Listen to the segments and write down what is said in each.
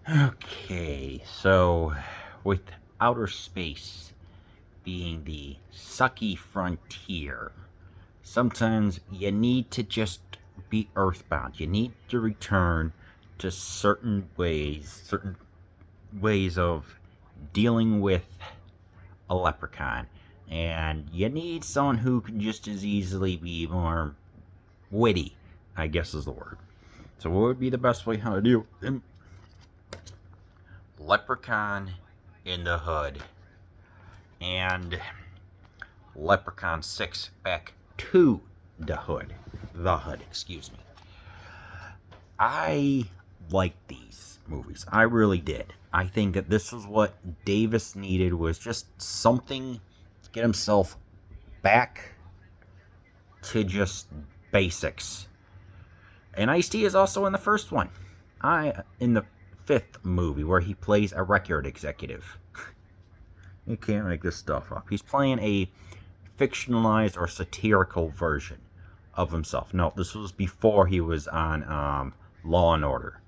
Okay, so with outer space being the sucky frontier, sometimes you need to just be earthbound. You need to return to certain ways of dealing with a leprechaun. And you need someone who can just as easily be more witty, I guess is the word. So, what would be the best way how to do it? Leprechaun in the Hood and Leprechaun 6 Back to the Hood. The Hood, excuse me. I liked these movies. I really did. I think that this is what Davis needed, was just something to get himself back to just basics. And Ice-T is also in the first one. In the fifth movie where he plays a record executive. You can't make this stuff up. He's playing a fictionalized or satirical version of himself. No, this was before he was on Law and Order.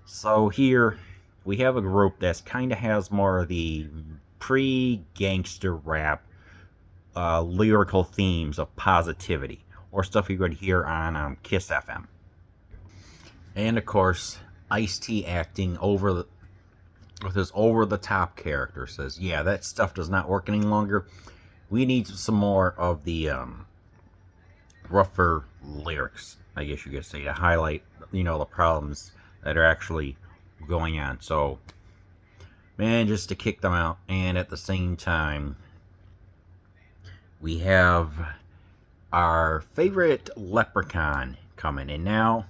So here we have a group that kind of has more of the pre-gangster rap lyrical themes of positivity, or stuff you could hear on Kiss FM. And of course, Ice-T acting with his over-the-top character says, "Yeah, that stuff does not work any longer. We need some more of the rougher lyrics, I guess you could say, to highlight, the problems that are actually going on." So, man, just to kick them out. And at the same time, we have our favorite leprechaun coming. And now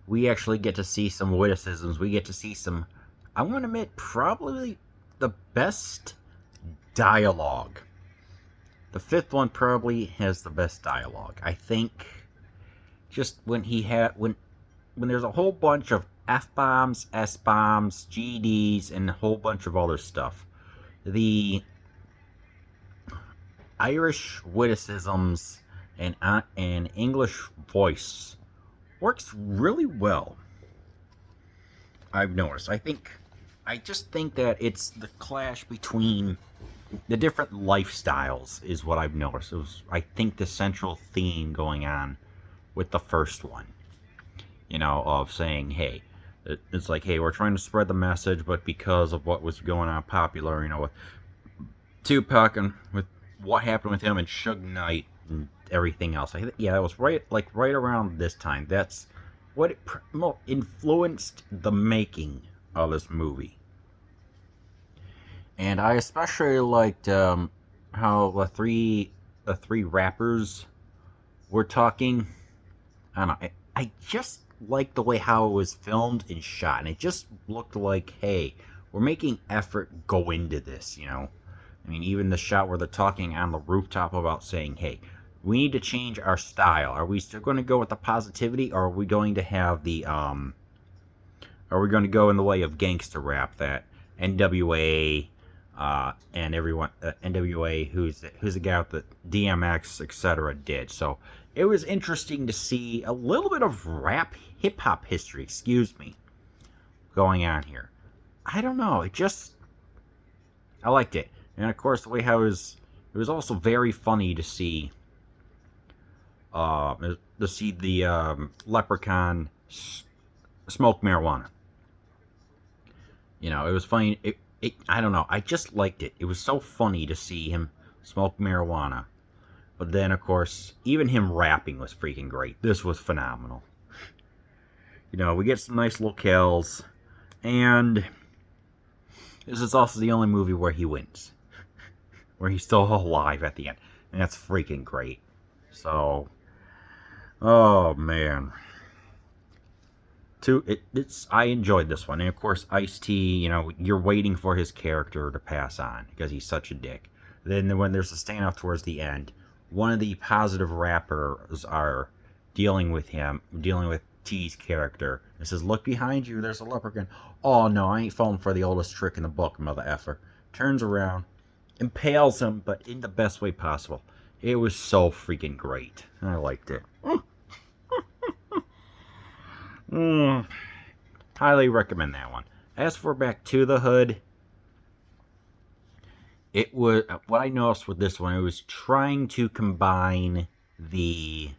we actually get to see some witticisms. We get to see some, I want to admit, probably the best dialogue. The fifth one probably has the best dialogue. I think just when there's a whole bunch of F-bombs, S-bombs, GDs, and a whole bunch of other stuff. The Irish witticisms and English voice works really well. I've noticed. I just think that it's the clash between the different lifestyles is what I've noticed. It was, I think, the central theme going on with the first one. Of saying, hey, it's like, hey, we're trying to spread the message, but because of what was going on popular, with Tupac and with what happened with him and Suge Knight and everything else. Yeah, it was right around this time. That's what influenced the making of this movie. And I especially liked how the three rappers were talking. I don't know. I just liked the way how it was filmed and shot, and it just looked like, hey, we're making effort go into this. I mean, even the shot where they're talking on the rooftop about saying, hey, we need to change our style. Are we still going to go with the positivity, or are we going to have the are we going to go in the way of gangster rap that NWA and everyone NWA, who's the guy with the DMX, etc. did. So it was interesting to see a little bit of rap hip hop history, going on here. I don't know. I liked it, and of course the way how it was also very funny to see the leprechaun smoke marijuana. It was funny. I don't know. I just liked it. It was so funny to see him smoke marijuana. But then, of course, even him rapping was freaking great. This was phenomenal. We get some nice locales, and this is also the only movie where he wins, where he's still alive at the end, and that's freaking great. So, oh man. I enjoyed this one, and of course Ice-T, you're waiting for his character to pass on because he's such a dick. Then when there's a standoff towards the end, one of the positive rappers are dealing with T's character, and says, "Look behind you, there's a leprechaun." "Oh no, I ain't falling for the oldest trick in the book, mother effer." Turns around, impales him, but in the best way possible. It was so freaking great. I liked it. Highly recommend that one. As for Back to the Hood, it was what I noticed with this one. It was trying to combine the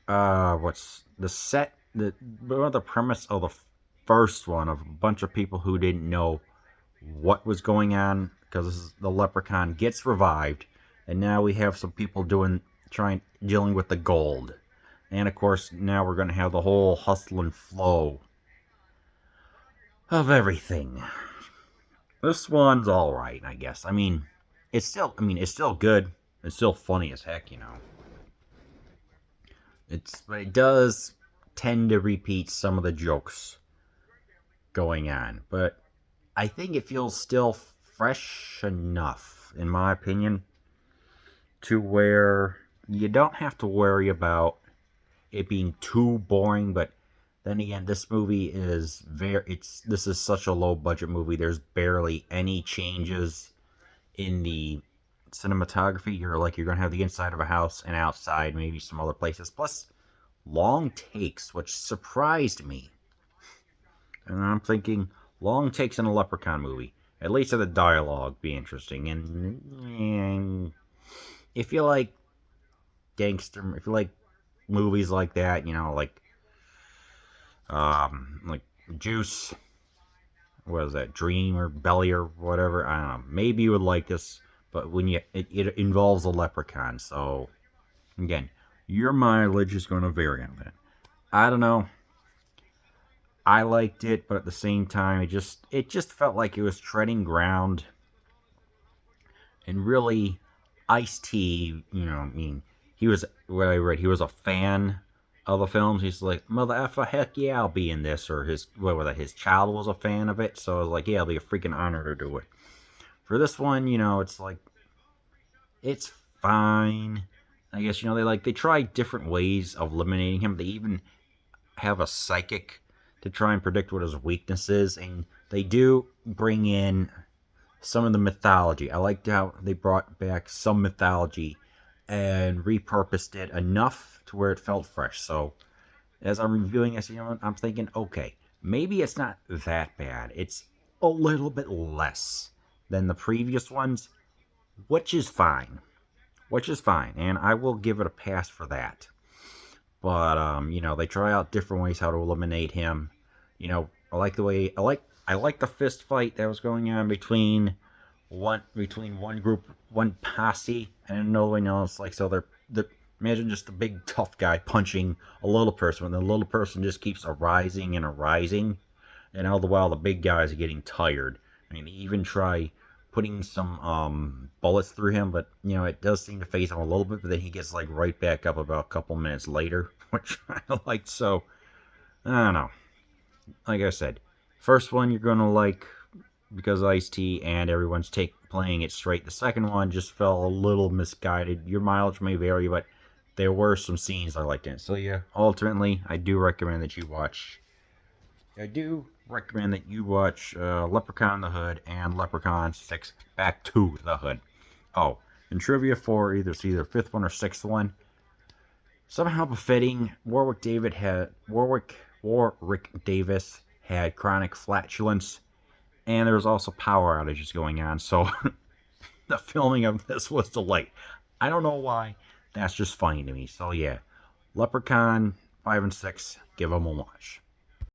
what's the set the premise of the first one of a bunch of people who didn't know what was going on because the Leprechaun gets revived, and now we have some people dealing with the gold, and of course now we're going to have the whole hustle and flow of everything. This one's all right, I guess. It's still good. It's still funny as heck, you know. But it does tend to repeat some of the jokes going on, but I think it feels still fresh enough, in my opinion, to where you don't have to worry about it being too boring. But then again, this movie is this is such a low budget movie. There's barely any changes in the cinematography. You're gonna have the inside of a house and outside, maybe some other places. Plus, long takes, which surprised me. And I'm thinking, long takes in a Leprechaun movie. At least the dialogue be interesting. And if you like if you like movies like that, you know, like Juice, what is that, Dream or Belly or whatever, I don't know. Maybe you would like this, but it involves a leprechaun, so again, your mileage is going to vary on that. I don't know. I liked it, but at the same time, it just felt like it was treading ground. And really, Ice-T, you know, I mean, he was what I read. He was a fan of the films. He's like, mother effer, heck yeah, I'll be in this. Or his child was a fan of it, so I was like, yeah, it'll be a freaking honor to do it. For this one, you know, it's like, it's fine. I guess, you know, they try different ways of eliminating him. They even have a psychic to try and predict what his weakness is, and they do bring in some of the mythology. I liked how they brought back some mythology and repurposed it enough to where it felt fresh. So as I'm reviewing this, you know, I'm thinking, okay, maybe it's not that bad. It's a little bit less than the previous ones, which is fine. And I will give it a pass for that. But you know, they try out different ways how to eliminate him. You know, I like the fist fight that was going on between one group, one posse, and another one else. Like, so they're imagine just a big tough guy punching a little person, and the little person just keeps arising and arising, and all the while the big guys are getting tired. I mean, they even try putting some bullets through him, but you know, it does seem to phase him a little bit. But then he gets like right back up about a couple minutes later, which I like. So I don't know. Like I said, first one you're gonna like because Ice-T and everyone's playing it straight. The second one just felt a little misguided. Your mileage may vary, but there were some scenes I liked in it. So yeah, ultimately, I do recommend that you watch. Leprechaun in the Hood and Leprechaun 6 Back to the Hood. Oh, and trivia for either fifth one or sixth one. Somehow befitting, Warwick Davis had chronic flatulence, and there was also power outages going on, so the filming of this was delayed. I don't know why. That's just funny to me. So yeah, Leprechaun 5 and 6, give them a watch.